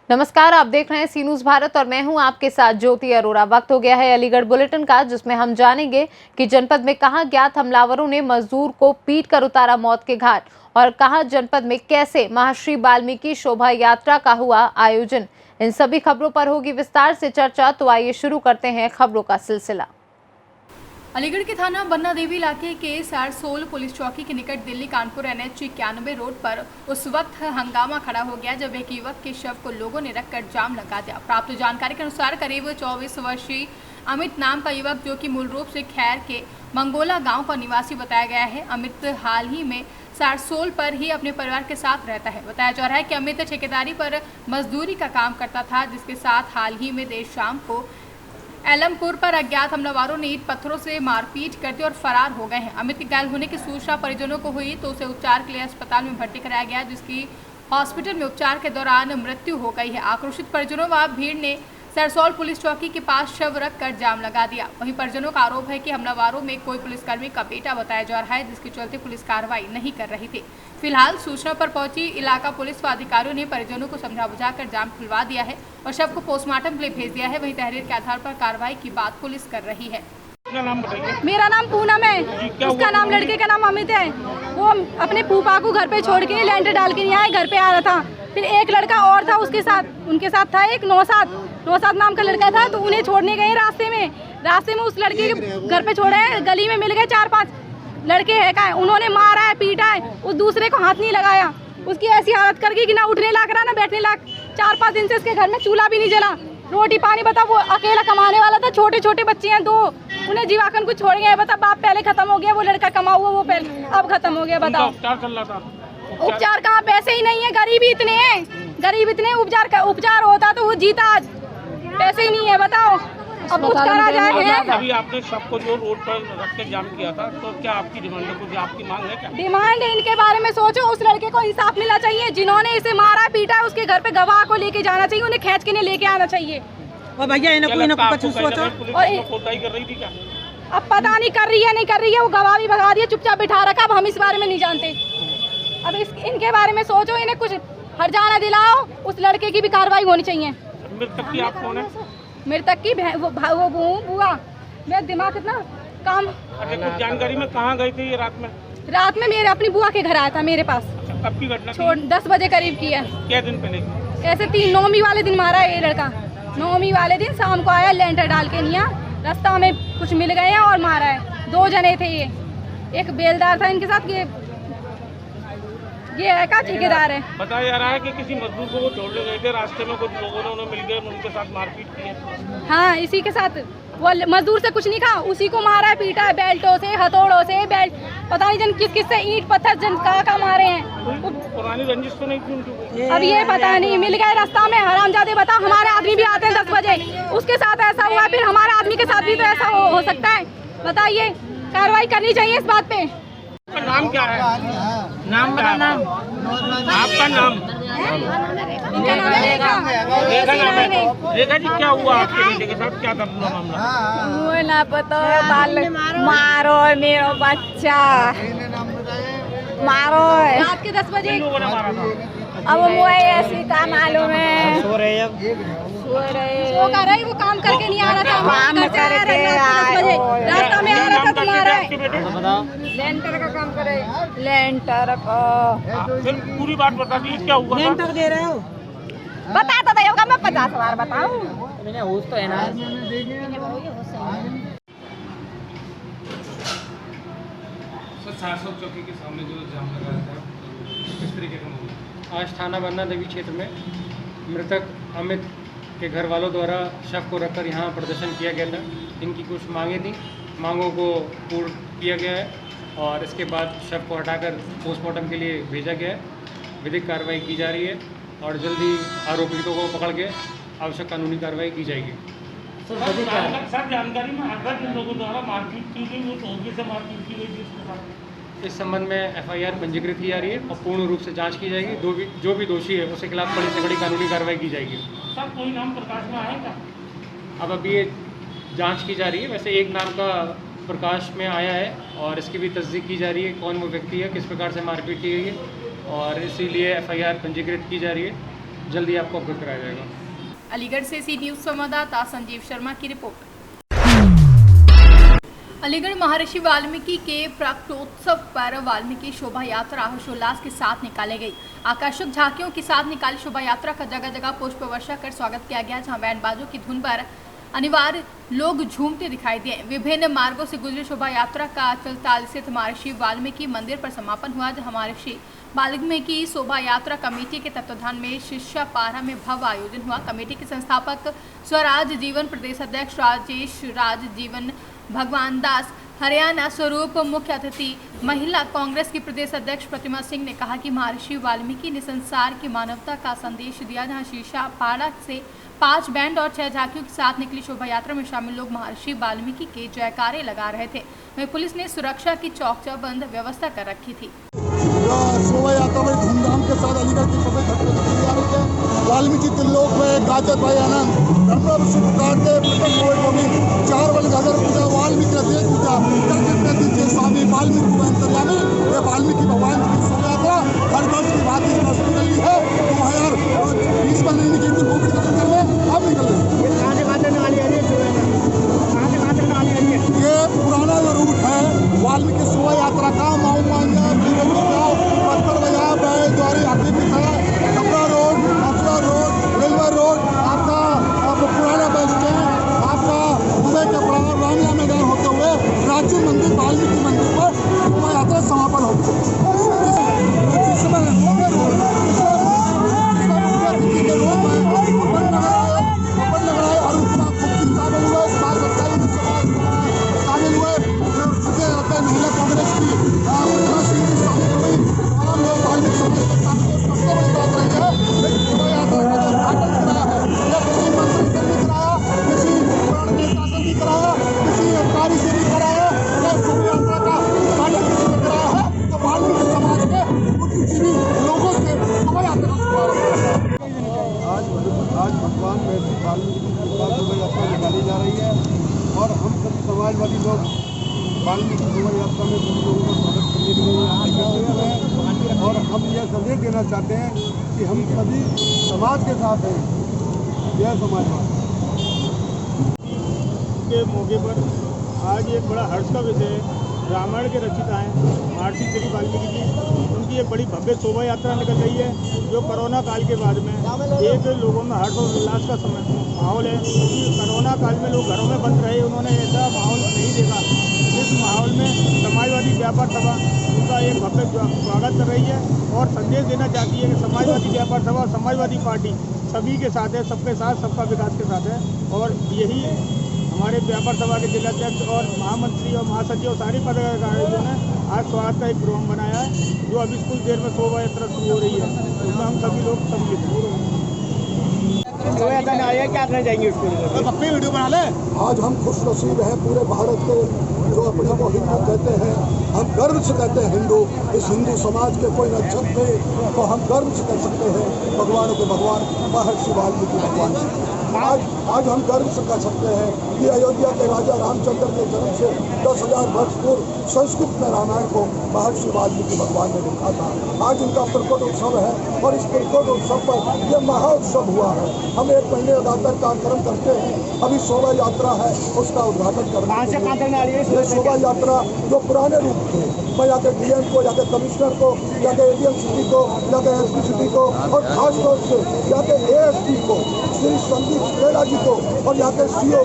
नमस्कार, आप देख रहे हैं सी न्यूज़ भारत और मैं हूं आपके साथ ज्योति अरोरा। वक्त हो गया है अलीगढ़ बुलेटिन का, जिसमें हम जानेंगे कि जनपद में कहां ज्ञात हमलावरों ने मजदूर को पीट कर उतारा मौत के घाट और कहां जनपद में कैसे महर्षि वाल्मीकि शोभा यात्रा का हुआ आयोजन। इन सभी खबरों पर होगी विस्तार से चर्चा, तो आइए शुरू करते हैं खबरों का सिलसिला। अलीगढ़ के थाना बन्ना देवी इलाके के सारसोल पुलिस चौकी के निकट दिल्ली कानपुर NH 91 रोड पर उस वक्त हंगामा खड़ा हो गया जब एक युवक के शव को लोगों ने रखकर जाम लगा दिया। प्राप्त जानकारी के अनुसार करीब 24 वर्षीय अमित नाम का युवक, जो कि मूल रूप से खैर के मंगोला गांव का निवासी बताया गया है। अमित हाल ही में सारसोल पर ही अपने परिवार के साथ रहता है। बताया जा रहा है कि अमित ठेकेदारी पर मजदूरी का काम करता था, जिसके साथ हाल ही में देर शाम को एलमपुर पर अज्ञात हमलावरों ने ईंट पत्थरों से मारपीट कर दी और फरार हो गए हैं। अमित के घायल होने की सूचना परिजनों को हुई तो उसे उपचार के लिए अस्पताल में भर्ती कराया गया, जिसकी हॉस्पिटल में उपचार के दौरान मृत्यु हो गई है। आक्रोशित परिजनों व भीड़ ने सरसौल पुलिस चौकी के पास शव रख कर जाम लगा दिया। वहीं परिजनों का आरोप है कि हमलावरों में कोई पुलिसकर्मी का बेटा बताया जा रहा है, जिसके चलते पुलिस कार्रवाई नहीं कर रही थी। फिलहाल सूचना पर पहुंची इलाका पुलिस व अधिकारियों ने परिजनों को समझा बुझाकर जाम खुलवा दिया है और शव को पोस्टमार्टम के लिए भेज दिया है। वहीं तहरीर के आधार पर कार्रवाई की बात पुलिस कर रही है। मेरा नाम पूनम है, उसका नाम, लड़के का नाम अमित है। वो अपने फूफा को घर पे छोड़ के लेंटर डाल के नहीं आए, घर पे आ रहा था। फिर एक लड़का और था उसके साथ, उनके साथ था एक नौसाद नाम का लड़का था, तो उन्हें छोड़ने गए रास्ते में उस लड़के के घर पे छोड़े हैं। गली में मिल गए 4-5 लड़के है का, उन्होंने मारा है, पीटा है, उस दूसरे को हाथ नहीं लगाया। उसकी ऐसी हालत कर गई कि ना उठने लाग रहा ना बैठने लाग। 4-5 दिन से उसके घर में चूल्हा भी नहीं जला, रोटी पानी बता, वो अकेला कमाने वाला था। छोटे छोटे बच्चे हैं 2, उन्हें जीवाकन को छोड़ गए। बता, बाप पहले खत्म हो गया, वो लड़का कमा हुआ वो पहले अब खत्म हो गया। बताओ उपचार कहाँ, पैसे ही नहीं है, गरीब इतने उपचार होता तो वो जीता, आज पैसे ही नहीं है। बताओ अब कुछ करा जाए। अभी आपने सबको जो रोड पर रख के जाम किया था, तो क्या आपकी डिमांड है, कुछ आपकी मांग है क्या? डिमांड है, इनके बारे में सोचो। उस लड़के को इंसाफ मिलना चाहिए, जिन्होंने इसे मारा पीटा, उसके घर पे गवाह को लेके जाना चाहिए, उन्हें खींच के नहीं लेके आना चाहिए। और भैया इन्हें कोई ना कुछ सोचो। और कोताही कर रही थी क्या? अब पता नहीं कर रही है, वो गवाह भी भगा दिया, चुपचाप बिठा रखा। अब हम इस बारे में नहीं जानते। अब इनके बारे में सोचो, इन्हें कुछ हर्जाना दिलाओ, उस लड़के की भी कार्रवाई होनी चाहिए। मृतक की आप कौन है? मृतक की वो बुआ। मेरा दिमाग कितना काम। अच्छा, कुछ जानकारी में कहाँ गई थी ये रात में? रात में मेरे अपनी बुआ के घर आया था मेरे पास। अच्छा, कब की घटना? 10 बजे करीब की है। क्या दिन पहले? ऐसे 9वीं वाले दिन मारा है ये लड़का। 9वीं वाले दिन शाम को आया, लेंटर डाल के नहीं, रास्ता में कुछ मिल गए हैं और मारा है। 2 जने थे ये, एक बेलदार था इनके साथ, ये है का ठेकेदार है। बताया जा रहा है कि किसी मजदूर को वो छोड़ने गए थे, रास्ते में कुछ लोगों ने उन्हें मिल गए, उनके साथ मारपीट की है। हाँ, इसी के साथ वो मजदूर से कुछ नहीं खा, उसी को मारा है, पीटा है, बेल्टों से, हथौड़ों से, पता नहीं जन किस से ईंट पत्थर जन का मारे हैं। पुरानी रंजिश तो नहीं थी उनकी? अब ये पता नहीं, मिल गए रास्ता में हरामजादे। बता, हमारे आदमी भी आते हैं 10 बजे, उसके साथ ऐसा हुआ, फिर हमारे आदमी के साथ भी तो ऐसा हो सकता है। बताइए, कार्रवाई करनी चाहिए इस बात पे। नाम क्या है? नाम मेरा नाम, आपका नाम? रेखा जी, क्या हुआ आपके बेटे के साथ, क्या था पूरा मामला? मुझे ना पता, मारो मेरा बच्चा, मारो रात के 10 बजे। मारा था? अब मुझे ऐसी का मालूम है। सो कर रही, वो काम करके नहीं आ रहा था, काम करके रास्ता में आ रहा था तुम्हारा। लेंटर का काम करे, लेंटर को फिर पूरी बात बता दी, क्या हुआ? लेंटर दे रहे हो? बताता था होगा, मैं 50 बार बताऊं। मैंने होश तो है ना। सारसोल चौकी के सामने जो जाम लगाया था, किस तरीके का मामला? आज थाना बन्ना देवी क्षेत्र में मृतक अमित के घर वालों द्वारा शव को रखकर यहाँ प्रदर्शन किया गया था। इनकी कुछ मांगें थी, मांगों को पूर्ण किया गया है और इसके बाद शव को हटाकर पोस्टमार्टम के लिए भेजा गया है। विधिक कार्रवाई की जा रही है और जल्दी आरोपितों को पकड़ के आवश्यक कानूनी कार्रवाई की जाएगी। सर, जानकारी में अगर जिन लोगों द्वारा मारपीट की गई, वो तोहफे से मारपीट की गई थी, इस संबंध में FIR पंजीकृत की जा रही है और पूर्ण रूप से जांच की जाएगी। जो भी दोषी है उसके खिलाफ कड़ी से कड़ी कानूनी कार्रवाई की जाएगी। सर, कोई नाम प्रकाश में आएगा? अब अभी ये जांच की जा रही है। वैसे एक नाम का प्रकाश में आया है और इसकी भी तस्दीक की जा रही है, कौन वो व्यक्ति है, किस प्रकार से मारपीट की गई है, और इसीलिए FIR पंजीकृत की जा रही है जल्दी आपको अवगत कराया जाएगा। अलीगढ़ से सी न्यूज़ संवाददाता संजीव शर्मा की रिपोर्ट। अलीगढ़ महर्षि वाल्मीकि के प्रकटोत्सव पर वाल्मीकि शोभा यात्रा हर्षोल्लास के साथ निकाली गई। आकर्षक झांकियों के साथ निकाली शोभा यात्रा का जगह जगह पुष्प वर्षा कर स्वागत किया गया, जहां बैंड बाजों की धुन पर अनिवार्य लोग झूमते दिखाई दिए। विभिन्न मार्गों से गुजरी शोभा यात्रा का अचलताल स्थित महर्षि वाल्मीकि मंदिर पर समापन हुआ, जहां महर्षि वाल्मीकि शोभा यात्रा कमेटी के तत्वाधान में शिष्या पारा में भव्य आयोजन हुआ। कमेटी के संस्थापक स्वराज जीवन प्रदेश अध्यक्ष राजेश राज जीवन भगवान दास, हरियाणा स्वरूप मुख्य अतिथि महिला कांग्रेस की प्रदेश अध्यक्ष प्रतिमा सिंह ने कहा कि महर्षि वाल्मीकि ने संसार की मानवता का संदेश दिया, जहां शीशा पाड़ा से 5 बैंड और 6 झांकियों के साथ निकली शोभा यात्रा में शामिल लोग महर्षि वाल्मीकि के जयकारे लगा रहे थे। वहीं पुलिस ने सुरक्षा की चौकचौबंद व्यवस्था कर रखी थी। शोभा यात्रा बड़ी धूमधाम के साथ अलीगढ़ के सभी घाट पर निकली जा रही है। वाल्मीकि तिल्लोक में गाजर भाई आनंद धर्मराव सुखाते प्रथम कोविड भूमि 4 वन गाजर पूजा वाल्मीकि देव पूजा करके प्रति के स्वामी वाल्मीकि अंतर्यामी ये वाल्मीकि भगवान की शोभा यात्रा हर वर्ष की बात निकली है। 2020 में नहीं निकली थी कोविड के चक्कर में, अब निकल रही ये पुराना जो रूट है वाल्मीकि शोभा यात्रा का माऊ मांझा पत्थर बाजार बैल द्वारी आगे भी था कपड़ा रोड अफरा रोड रेलवे रोड आपका पुराना बस स्टैंड आपका दुबई के बड़ा रामला मैदान होते हुए प्राचीन मंदिर वाल्मीकि मंदिर पर शोभा यात्रा समापन होगी। इस समय और उसका महिला कांग्रेस की प्रतिमा सिंह की शामिल हुई। तमाम लोग वाल्मीकि समाज के साथ सबसे बड़ी बात रही है शोभा यात्रा का जो उद्घाटन कराया है यह किसी मंत्री से नहीं कराया, किसी पुराने नेता से नहीं कराया, किसी अधिकारी से नहीं कराया, यह शोभा यात्रा का उद्घाटन किसी ने कराया है तो वाल्मीकि समाज के बुद्धिजीवी लोगों से शोभा यात्रा का शुभारंभ। आज भगवान महर्षि वाल्मीकि की शोभा यात्रा निकाली जा रही है और हम सभी समाजवादी लोग वाल्मीकि शोभा यात्रा में सभी लोगों को स्वागत करने के लिए यहाँ उपस्थित हैं और हम यह संदेश देना चाहते हैं कि हम सभी समाज के साथ हैं। यह समाजवाद के मौके पर आज एक बड़ा हर्ष का विषय है। रामायण के रचिता हैं महर्षि श्री वाल्मीकि जी, उनकी एक बड़ी भव्य शोभा यात्रा निकल रही है जो कोरोना काल के बाद में एक लोगों में हर्ष और उल्लास का माहौल है, क्योंकि कोरोना काल में लोग घरों में बंद रहे, उन्होंने ऐसा माहौल नहीं देखा। इस माहौल में समाजवादी व्यापार सभा उनका एक भव्य स्वागत कर रही है और संदेश देना चाहती है कि समाजवादी व्यापार सभा और समाजवादी पार्टी सभी के साथ है, सबके साथ सबका विकास के साथ है। और यही हमारे व्यापार सभा के जिलाध्यक्ष और महामंत्री और महासचिव और सारे पदाधिकारियों ने आज स्वागत का एक प्रोग्राम बनाया है जो अभी कुछ देर में शोभा यात्रा शुरू हो रही है, उसमें हम सभी लोग सम्मिलित हैं। शोभा यात्रा में आइए, क्या करना चाहेंगे उसको अपनी वीडियो बना ले। आज हम खुश नसीब हैं पूरे भारत के जो अपने को हिंदू कहते हैं, हम गर्व से कहते हैं हिंदू। इस हिंदू समाज के कोई नक्षत्र थे तो हम गर्व से कह सकते हैं भगवान के भगवान महर्षि वाल्मीकि भगवान जी। आज हम गर्व से कह सकते हैं कि अयोध्या के राजा रामचंद्र के जन्म से 10,000 वर्ष पूर्व संस्कृत में रामायण को महर्षि वाल्मीकि भगवान ने लिखा था। आज उनका प्रकट उत्सव है और इस प्रकट उत्सव पर यह महाउत्सव हुआ है। हम 1 महीने लगातार कार्यक्रम करते हैं। अभी शोभा यात्रा है, उसका उद्घाटन करना है। शोभा यात्रा जो पुराने रूप थे, मैं या डीएम को या कमिश्नर को या एडीएम सिटी को या एसपी सिटी को और खासतौर से या एएसपी को श्री संदीप खेड़ा जी को और यहाँ के सीओ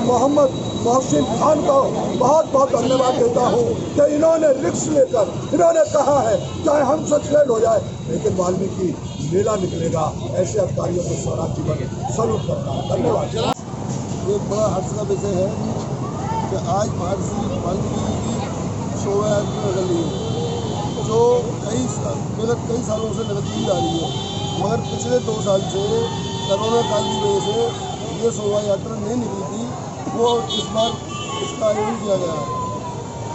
मोहम्मद मोहसिन खान को बहुत बहुत धन्यवाद देता हूँ कि इन्होंने रिस्क लेकर इन्होंने कहा है चाहे हमसे फेल हो जाए लेकिन वाल्मीकि मेला निकलेगा। ऐसे अधिकारियों को स्वराज जीवन सल्यूट करता है। धन्यवाद। एक बड़ा हर्ष का विषय है कि आज महर्षि वाल्मीकि की शोभा यात्रा निकल रही है जो कई सालों से निकलती जा रही है, मगर पिछले 2 साल से कोरोना काल की वजह से ये शोभा यात्रा नहीं निकली थी। वो इस बार इसका आयोजन किया गया है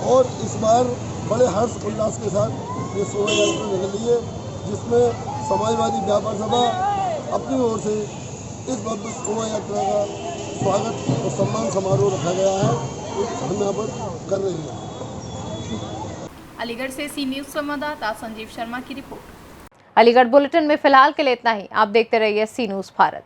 और इस बार बड़े हर्ष उल्लास के साथ ये शोभा यात्रा निकल रही है, जिसमें समाजवादी व्यापार सभा अपनी ओर से इस भव्य शोभा यात्रा का स्वागत और सम्मान समारोह रखा गया है, हम यहाँ पर कर रहे हैं। अलीगढ़ से सी न्यूज़ संवाददाता संजीव शर्मा की रिपोर्ट। अलीगढ़ बुलेटिन में फिलहाल के लिए इतना ही। आप देखते रहिए सी न्यूज़ भारत।